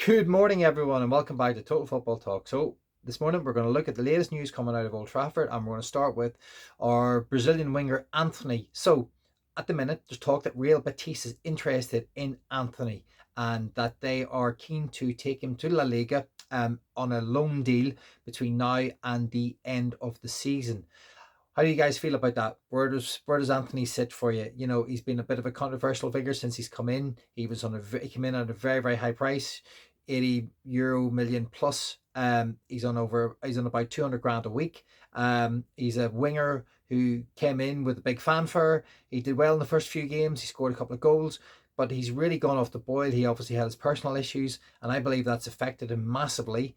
Good morning, everyone, and welcome back to Total Football Talk. So, this morning we're going to look at the latest news coming out of Old Trafford, and we're going to start with our Brazilian winger Antony. So, at the minute, there's talk that Real Betis is interested in Antony and that they are keen to take him to La Liga on a loan deal between now and the end of the season. How do you guys feel about that? Where does Antony sit for you? You know, he's been a bit of a controversial figure since he's come in. He came in at a very high price, €80 million plus. He's on about 200 grand a week. He's a winger who came in with a big fanfare. He did well in the first few games. He scored a couple of goals, but he's really gone off the boil. He obviously had his personal issues, and I believe that's affected him massively.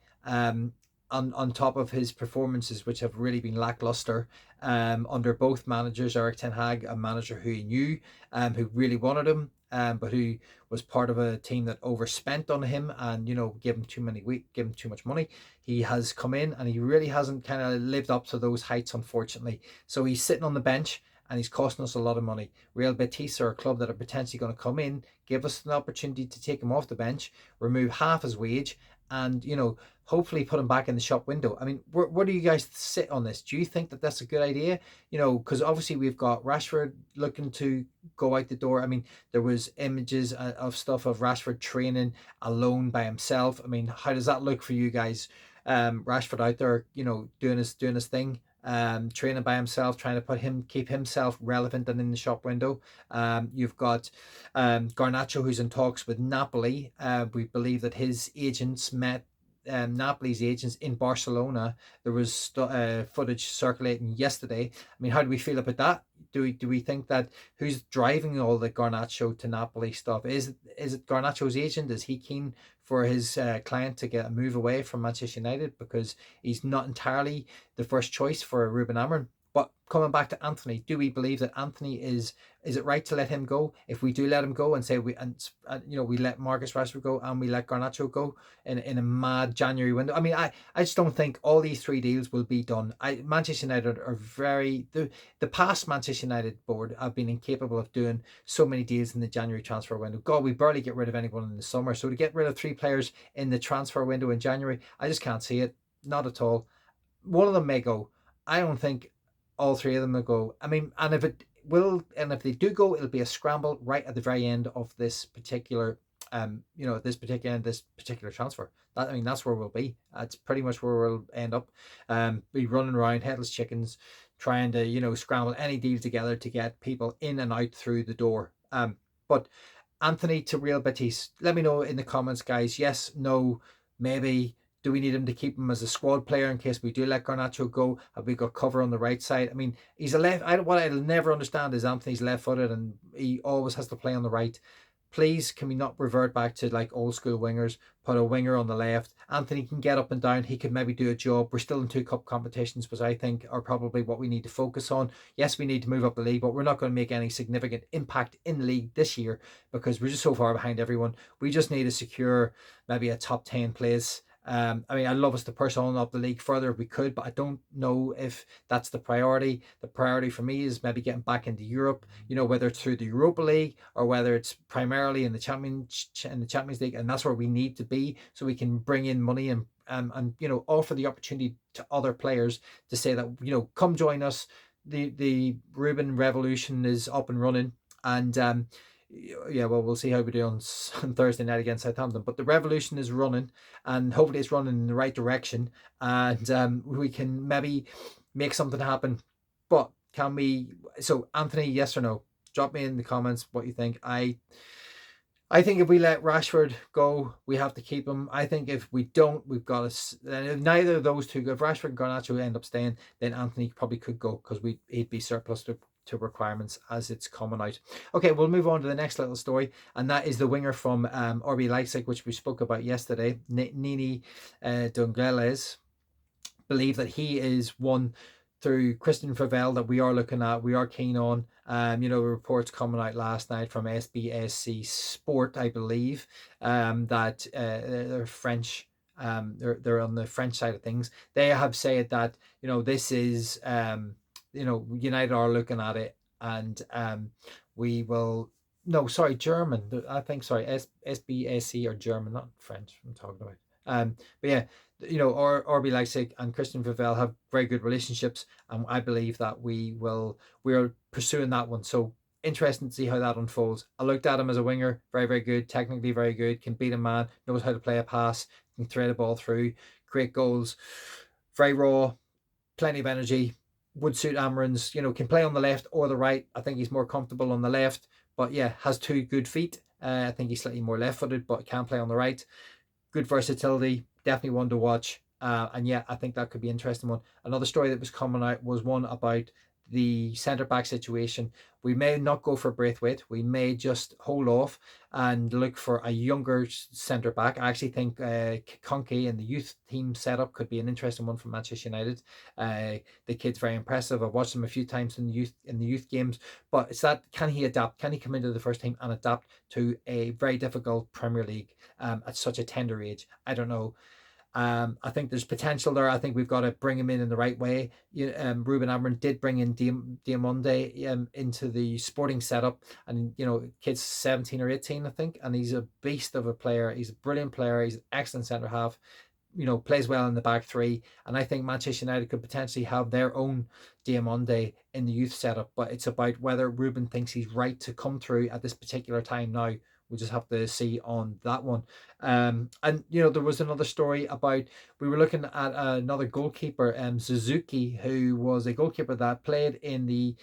On top of his performances, which have really been lackluster under both managers, Eric Ten Hag, a manager who he knew, who really wanted him, but who was part of a team that overspent on him and gave him gave him too much money. He has come in and he really hasn't kind of lived up to those heights, unfortunately. So he's sitting on the bench and he's costing us a lot of money. Real Betis are a club that are potentially going to come in, give us an opportunity to take him off the bench, remove half his wage, and hopefully put him back in the shop window. I mean, where do you guys sit on this? Do you think that that's a good idea? Because obviously we've got Rashford looking to go out the door. I mean, there was images of stuff of Rashford training alone by himself. I mean, how does that look for you guys? Rashford out there, doing his thing. Training by himself, trying to keep himself relevant and in the shop window. You've got Garnacho, who's in talks with Napoli. We believe that his agents met Napoli's agents in Barcelona. There was footage circulating yesterday. I mean, how do we feel about that? Do we think that who's driving all the Garnacho to Napoli stuff? Is it Garnacho's agent? Is he keen for his client to get a move away from Manchester United because he's not entirely the first choice for Ruben Amorim? But coming back to Antony, do we believe that Antony is it right to let him go? If we do let him go and say we let Marcus Rashford go and we let Garnacho go in a mad January window. I mean, I just don't think all these three deals will be done. Manchester United are the past Manchester United board have been incapable of doing so many deals in the January transfer window. God, we barely get rid of anyone in the summer. So to get rid of three players in the transfer window in January, I just can't see it. Not at all. One of them may go. I don't think all three of them will go. I mean, and if they do go, it'll be a scramble right at the very end of this particular this particular transfer. That's where we'll be. That's pretty much where we'll end up. Be running around headless chickens, trying to scramble any deal together to get people in and out through the door. But Antony to Real Betis. Let me know in the comments, guys. Yes, no, maybe. Do we need him to keep him as a squad player in case we do let Garnacho go? Have we got cover on the right side? I mean, he's a left. What I'll never understand is Anthony's left-footed and he always has to play on the right. Please, can we not revert back to like old school wingers? Put a winger on the left. Antony can get up and down. He could maybe do a job. We're still in two cup competitions, which I think are probably what we need to focus on. Yes, we need to move up the league, but we're not going to make any significant impact in the league this year because we're just so far behind everyone. We just need to secure maybe a top 10 place. I'd love us to push on up the league further if we could, but I don't know if that's the priority. The priority for me is maybe getting back into Europe, whether it's through the Europa League or whether it's primarily in the Champions League, and that's where we need to be so we can bring in money and offer the opportunity to other players to say that come join us. The Ruben Revolution is up and running, and yeah, well, we'll see how we do on Thursday night against Southampton. But the revolution is running, and hopefully it's running in the right direction, and we can maybe make something happen. But can we? So, Anthony, yes or no? Drop me in the comments what you think. I think if we let Rashford go, we have to keep him. I think if we don't, we've got to. Neither of those two, if Rashford and Garnacho end up staying, then Anthony probably could go because he'd be surplus to requirements as it's coming out. Okay, we'll move on to the next little story, and that is the winger from RB Leipzig, which we spoke about yesterday, Nene Dorgeles. Believe that he is one through Christian Favell that we are looking at, we are keen on. Reports coming out last night from SBSC Sport, I believe, that they're French. They're on the French side of things. They have said that this is United are looking at it, and we will No, sorry, German. I think sorry, SBAC or German, not French. I'm talking about. But yeah, RB Leipzig and Christian Vivel have very good relationships, and I believe that we're pursuing that one. So interesting to see how that unfolds. I looked at him as a winger, very very good, technically very good, can beat a man, knows how to play a pass, can thread a ball through, create goals, very raw, plenty of energy, would suit Amarin's, can play on the left or the right. I think he's more comfortable on the left, but yeah, has two good feet. I think he's slightly more left footed, but can play on the right. Good versatility, definitely one to watch. And yeah, I think that could be an interesting one. Another story that was coming out was one about the centre back situation. We may not go for Braithwaite. We may just hold off and look for a younger centre back. I actually think Conke in the youth team setup could be an interesting one for Manchester United. The kid's very impressive. I've watched him a few times in the youth games, but it's that, can he adapt? Can he come into the first team and adapt to a very difficult Premier League at such a tender age? I don't know. I think there's potential there. I think we've got to bring him in the right way. Ruben Amorim did bring in Diamonde into the sporting setup, and kid's 17 or 18, I think, and he's a beast of a player. He's a brilliant player. He's an excellent centre half. Plays well in the back three, and I think Manchester United could potentially have their own Diamonde in the youth setup. But it's about whether Ruben thinks he's right to come through at this particular time now. We'll just have to see on that one. And there was another story about, we were looking at another goalkeeper, Suzuki, who was a goalkeeper that played in the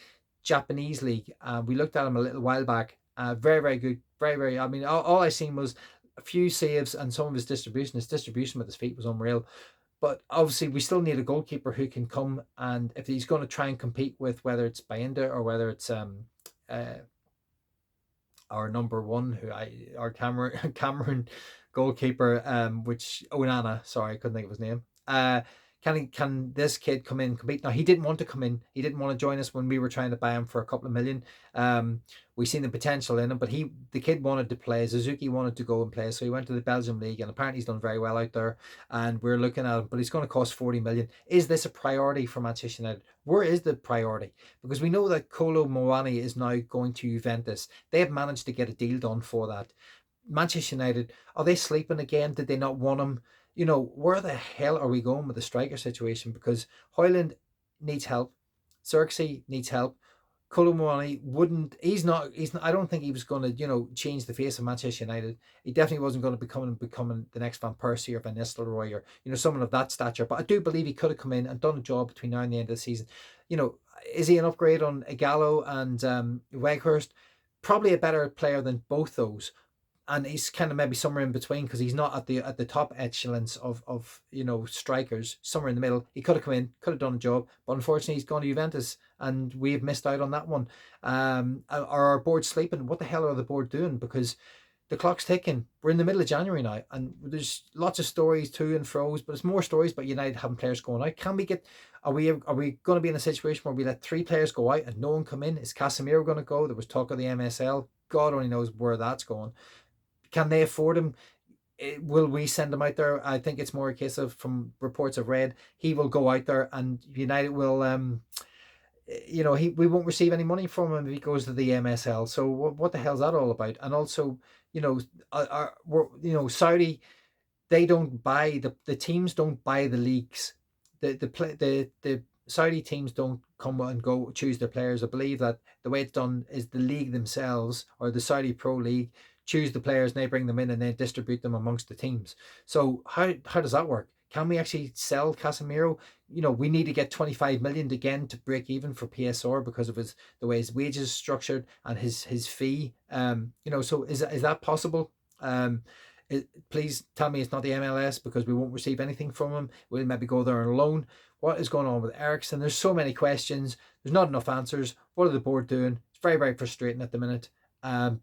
Japanese league. We looked at him a little while back. Very, very good. Very, very. I mean, all I seen was a few saves and some of his distribution. His distribution with his feet was unreal. But obviously, we still need a goalkeeper who can come, and if he's going to try and compete with, whether it's Bayinda or whether it's uh, our number one, our Cameron goalkeeper, which Onana, sorry, I couldn't think of his name. Can this kid come in and compete? Now, he didn't want to come in. He didn't want to join us when we were trying to buy him for a couple of million. We seen the potential in him, but the kid wanted to play. Suzuki wanted to go and play, so he went to the Belgium league, and apparently he's done very well out there. And we're looking at him, but he's going to cost 40 million. Is this a priority for Manchester United? Where is the priority? Because we know that Kolo Muani is now going to Juventus. They have managed to get a deal done for that. Manchester United, are they sleeping again? Did they not want him? Where the hell are we going with the striker situation? Because Hoyland needs help. Xerxes needs help. Colomwani wouldn't. He's not. I don't think he was going to, change the face of Manchester United. He definitely wasn't going to becoming the next Van Persie or Van Nistelrooy or someone of that stature. But I do believe he could have come in and done a job between now and the end of the season. Is he an upgrade on Igalo and Weghorst? Probably a better player than both those, and he's kind of maybe somewhere in between, because he's not at the top echelons of strikers. Somewhere in the middle, he could have come in, could have done a job, but unfortunately he's gone to Juventus, and we've missed out on that one. Are our board sleeping? What the hell are the board doing? Because the clock's ticking. We're in the middle of January now, and there's lots of stories to and fro's, but it's more stories about United having players going out. Can we get? Are we going to be in a situation where we let three players go out and no one come in? Is Casemiro going to go? There was talk of the MSL. God only knows where that's going. Can they afford him? Will we send him out there? I think it's more a case of, from reports I've read, he will go out there and United will we won't receive any money from him if he goes to the MSL. So what the hell's that all about? And also, Saudi, they don't buy the teams, don't buy the leagues. The Saudi teams don't come and go choose their players. I believe that the way it's done is the league themselves, or the Saudi Pro League, choose the players and they bring them in and they distribute them amongst the teams. So how does that work? Can we actually sell Casemiro? We need to get 25 million again to break even for PSR because of the way his wages is structured and his fee. So is that possible? Please tell me it's not the MLS, because we won't receive anything from him. We'll maybe go there on loan. What is going on with Ericsson? There's so many questions. There's not enough answers. What are the board doing? It's very, very frustrating at the minute.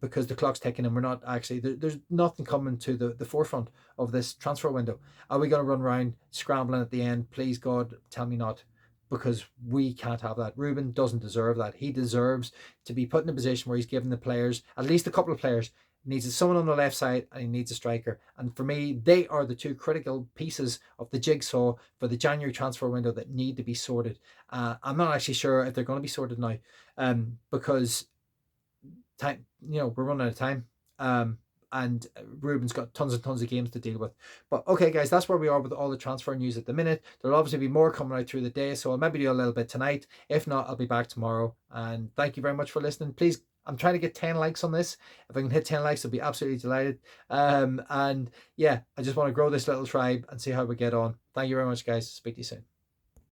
Because the clock's ticking and we're not actually, there's nothing coming to the forefront of this transfer window. Are we going to run around scrambling at the end? Please God, tell me not, because we can't have that. Ruben doesn't deserve that. He deserves to be put in a position where he's given the players, at least a couple of players. He needs someone on the left side and he needs a striker. And for me, they are the two critical pieces of the jigsaw for the January transfer window that need to be sorted. I'm not actually sure if they're going to be sorted now, because time, we're running out of time. And Ruben's got tons and tons of games to deal with. But okay, guys, that's where we are with all the transfer news at the minute. There'll obviously be more coming out through the day, so I'll maybe do a little bit tonight. If not, I'll be back tomorrow. And thank you very much for listening. Please, I'm trying to get 10 likes on this. If I can hit 10 likes, I'll be absolutely delighted. And yeah, I just want to grow this little tribe and see how we get on. Thank you very much, guys. Speak to you soon.